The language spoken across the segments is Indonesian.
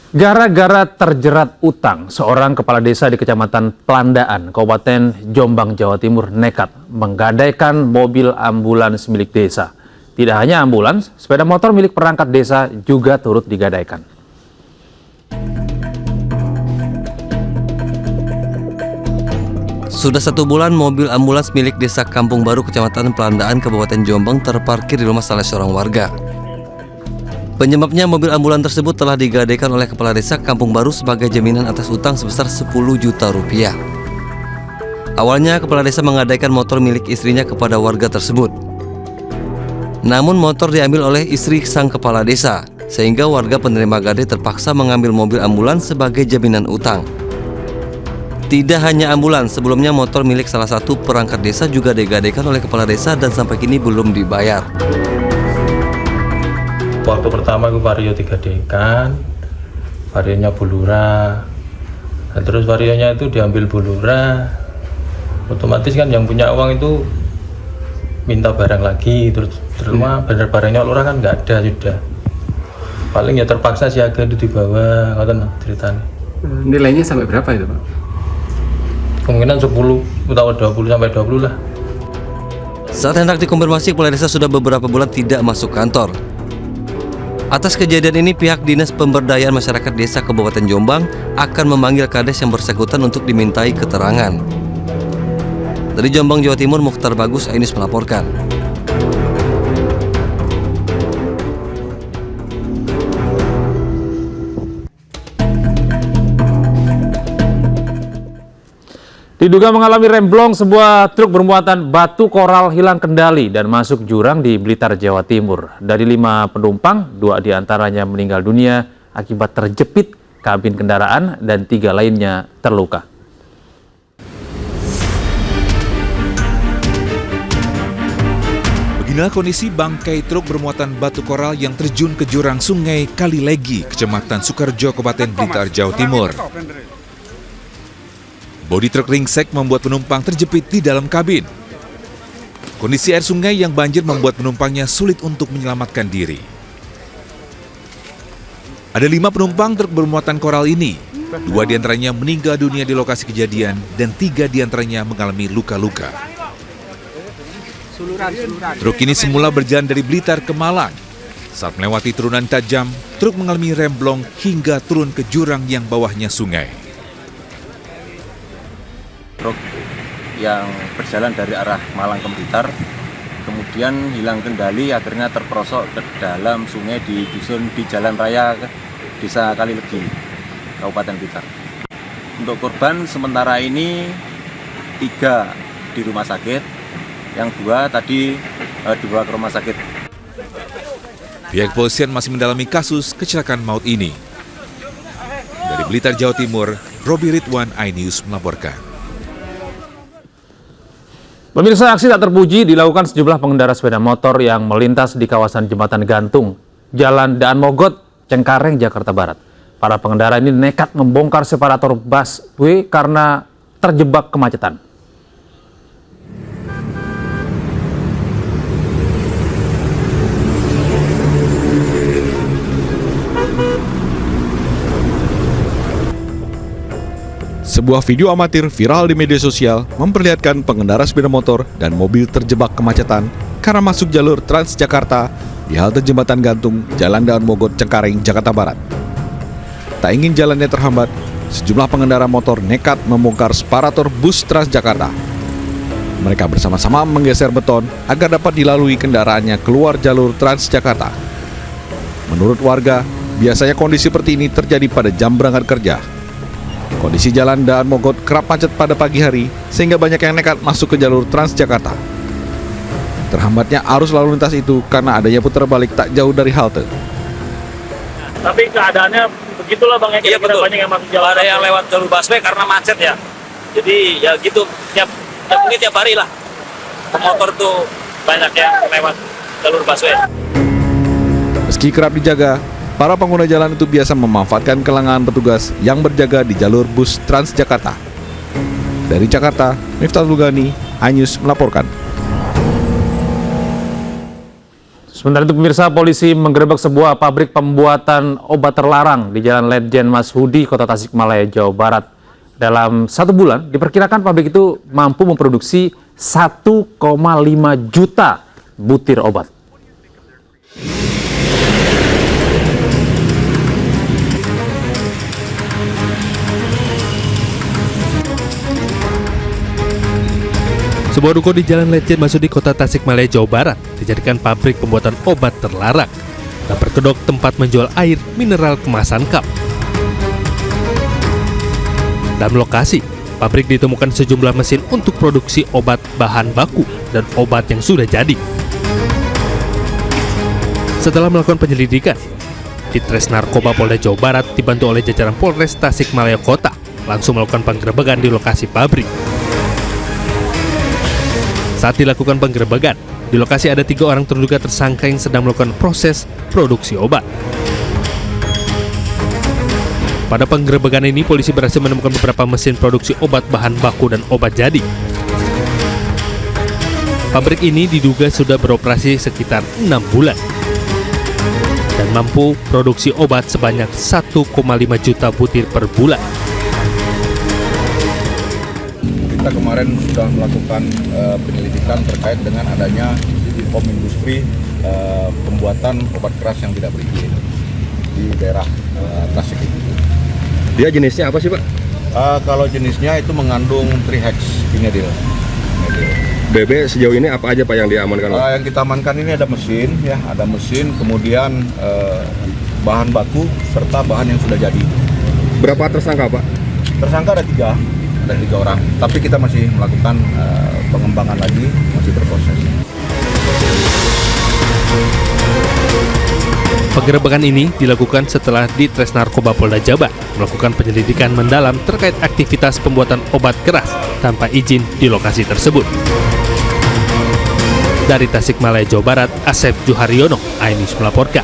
Gara-gara terjerat utang, seorang kepala desa di Kecamatan Plandaan, Kabupaten Jombang, Jawa Timur nekat menggadaikan mobil ambulans milik desa. Tidak hanya ambulans, sepeda motor milik perangkat desa juga turut digadaikan. Sudah 1 bulan mobil ambulans milik desa Kampung Baru, Kecamatan Plandaan, Kabupaten Jombang terparkir di rumah salah seorang warga. Penyebabnya mobil ambulans tersebut telah digadaikan oleh Kepala Desa Kampung Baru sebagai jaminan atas utang sebesar 10 juta rupiah. Awalnya Kepala Desa menggadaikan motor milik istrinya kepada warga tersebut. Namun motor diambil oleh istri sang Kepala Desa, sehingga warga penerima gade terpaksa mengambil mobil ambulans sebagai jaminan utang. Tidak hanya ambulans, sebelumnya motor milik salah satu perangkat desa juga digadaikan oleh Kepala Desa dan sampai kini belum dibayar. Waktu pertama aku vario digadaikan, varionya Bulura. Nah, terus varionya itu diambil Bulura, otomatis kan yang punya uang itu minta barang lagi, terus barang-barangnya Lurah kan nggak ada sudah. Paling ya terpaksa siaga itu dibawa, ngoten ceritanya. Nilainya sampai berapa itu, Pak? Kemungkinan 10 atau 20 sampai 20 lah. Saat hendak dikonfirmasi, Kepala Desa sudah beberapa bulan tidak masuk kantor. Atas kejadian ini, pihak Dinas Pemberdayaan Masyarakat Desa Kabupaten Jombang akan memanggil kades yang bersangkutan untuk dimintai keterangan. Dari Jombang, Jawa Timur, Mukhtar Bagus, Ainus melaporkan. Diduga mengalami remblong, sebuah truk bermuatan batu koral hilang kendali dan masuk jurang di Blitar, Jawa Timur. Dari 5 penumpang, 2 diantaranya meninggal dunia akibat terjepit kabin kendaraan dan 3 lainnya terluka. Beginilah kondisi bangkai truk bermuatan batu koral yang terjun ke jurang Sungai Kalilegi, Kecamatan Sukarjo, Kabupaten Blitar, Jawa Timur. Bodi truk ringsek membuat penumpang terjepit di dalam kabin. Kondisi air sungai yang banjir membuat penumpangnya sulit untuk menyelamatkan diri. Ada 5 penumpang truk bermuatan koral ini. 2 diantaranya meninggal dunia di lokasi kejadian dan 3 diantaranya mengalami luka-luka. Truk ini semula berjalan dari Blitar ke Malang. Saat melewati turunan tajam, truk mengalami remblong hingga turun ke jurang yang bawahnya sungai. Truk yang berjalan dari arah Malang ke Blitar kemudian hilang kendali, akhirnya terperosok ke dalam sungai di Jalan Raya Desa Kalilegi, Kabupaten Blitar. Untuk korban sementara ini 3 di rumah sakit, yang 2 tadi dibawa ke rumah sakit. Pihak kepolisian masih mendalami kasus kecelakaan maut ini. Dari Blitar, Jawa Timur, Robi Ridwan, iNews melaporkan. Pemirsa, aksi tak terpuji dilakukan sejumlah pengendara sepeda motor yang melintas di kawasan Jembatan Gantung, Jalan Daan Mogot, Cengkareng, Jakarta Barat. Para pengendara ini nekat membongkar separator busway karena terjebak kemacetan. Sebuah video amatir viral di media sosial memperlihatkan pengendara sepeda motor dan mobil terjebak kemacetan karena masuk jalur Transjakarta di halte Jembatan Gantung, Jalan Daan Mogot, Cengkareng, Jakarta Barat. Tak ingin jalannya terhambat, sejumlah pengendara motor nekat membongkar separator bus Transjakarta. Mereka bersama-sama menggeser beton agar dapat dilalui kendaraannya keluar jalur Transjakarta. Menurut warga, biasanya kondisi seperti ini terjadi pada jam berangkat kerja. Kondisi jalan Daan Mogot kerap macet pada pagi hari, sehingga banyak yang nekat masuk ke jalur Transjakarta. Terhambatnya arus lalu lintas itu karena adanya putar balik tak jauh dari halte. Tapi keadaannya begitulah Bang, ya, betul. Banyak yang masuk jalan. Ada yang lewat jalur busway karena macet ya. Jadi ya gitu, mungkin tiap hari lah. Motor tuh banyak yang lewat jalur busway. Meski kerap dijaga, para pengguna jalan itu biasa memanfaatkan kelengahan petugas yang berjaga di jalur bus Transjakarta. Dari Jakarta, Miftahul Ghani, iNews melaporkan. Sementara itu pemirsa, polisi menggerebek sebuah pabrik pembuatan obat terlarang di Jalan Ledjen Mashudi, Kota Tasikmalaya, Jawa Barat. Dalam 1 bulan, diperkirakan pabrik itu mampu memproduksi 1,5 juta butir obat. Sebuah ruko di Jalan Ledjen Mashudi, Kota Tasikmalaya, Jawa Barat dijadikan pabrik pembuatan obat terlarang dan berkedok tempat menjual air mineral kemasan cup. Dalam lokasi, pabrik ditemukan sejumlah mesin untuk produksi obat bahan baku dan obat yang sudah jadi. Setelah melakukan penyelidikan, Ditres Narkoba Polda Jawa Barat dibantu oleh jajaran Polres Tasikmalaya Kota langsung melakukan penggerebekan di lokasi pabrik. Saat dilakukan penggerebekan, di lokasi ada 3 orang terduga tersangka yang sedang melakukan proses produksi obat. Pada penggerebekan ini, polisi berhasil menemukan beberapa mesin produksi obat bahan baku dan obat jadi. Pabrik ini diduga sudah beroperasi sekitar 6 bulan dan mampu produksi obat sebanyak 1,5 juta butir per bulan. Kita kemarin sudah melakukan penyelidikan terkait dengan adanya Pom Industri pembuatan obat keras yang tidak berizin di daerah Tasik itu. Dia jenisnya apa sih, Pak? Kalau jenisnya itu mengandung trihexyphenidyl. BB sejauh ini apa aja, Pak, yang diamankan? Yang kita amankan ini ada mesin, kemudian bahan baku serta bahan yang sudah jadi. Berapa tersangka, Pak? Tersangka ada 3 orang, tapi kita masih melakukan pengembangan lagi, masih berproses. Penggerebekan ini dilakukan setelah Ditres Narkoba Polda Jabar melakukan penyelidikan mendalam terkait aktivitas pembuatan obat keras tanpa izin di lokasi tersebut. Dari Tasikmalaya, Jawa Barat, Asep Juharyono, iNews melaporkan.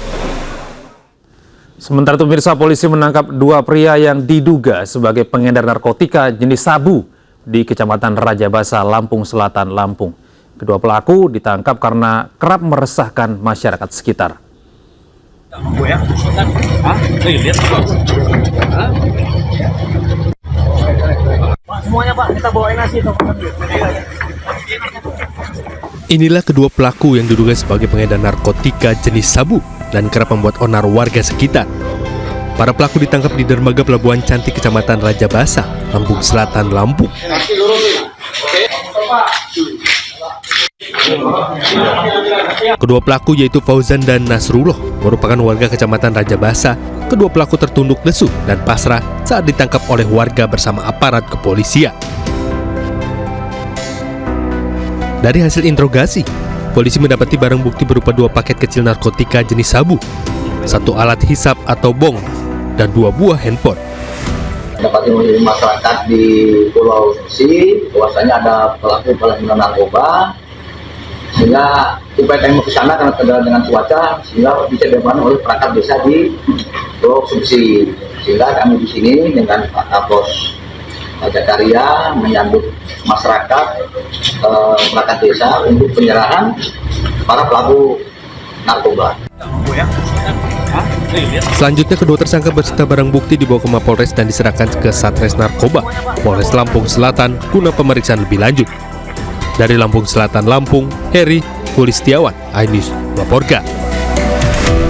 Sementara itu pemirsa, polisi menangkap 2 pria yang diduga sebagai pengedar narkotika jenis sabu di Kecamatan Raja Basa, Lampung Selatan, Lampung. Kedua pelaku ditangkap karena kerap meresahkan masyarakat sekitar. Inilah kedua pelaku yang diduga sebagai pengedar narkotika jenis sabu dan kerap membuat onar warga sekitar. Para pelaku ditangkap di dermaga Pelabuhan Cantik, Kecamatan Raja Basa, Lampung Selatan, Lampung. Kedua pelaku yaitu Fauzan dan Nasrullah merupakan warga Kecamatan Raja Basa. Kedua pelaku tertunduk lesu dan pasrah saat ditangkap oleh warga bersama aparat kepolisian. Dari hasil interogasi, polisi mendapati barang bukti berupa 2 paket kecil narkotika jenis sabu, 1 alat hisap atau bong, dan 2 buah handphone. Dapat informasi masyarakat di Pulau Sesi bahwasanya ada pelaku penyalahgunaan narkoba, sehingga upaya kami ke sana karena kendala dengan cuaca, sehingga bisa diamankan oleh perangkat desa di Pulau Sesi. Sehingga kami di sini dengan Pak Kapos Jakaria menyambut masyarakat perangkat desa untuk penyerahan para pelaku narkoba. Selanjutnya kedua tersangka beserta barang bukti dibawa ke Mapolres dan diserahkan ke Satres Narkoba Polres Lampung Selatan guna pemeriksaan lebih lanjut. Dari Lampung Selatan, Lampung, Heri Kulistiawan, iNews melaporkan.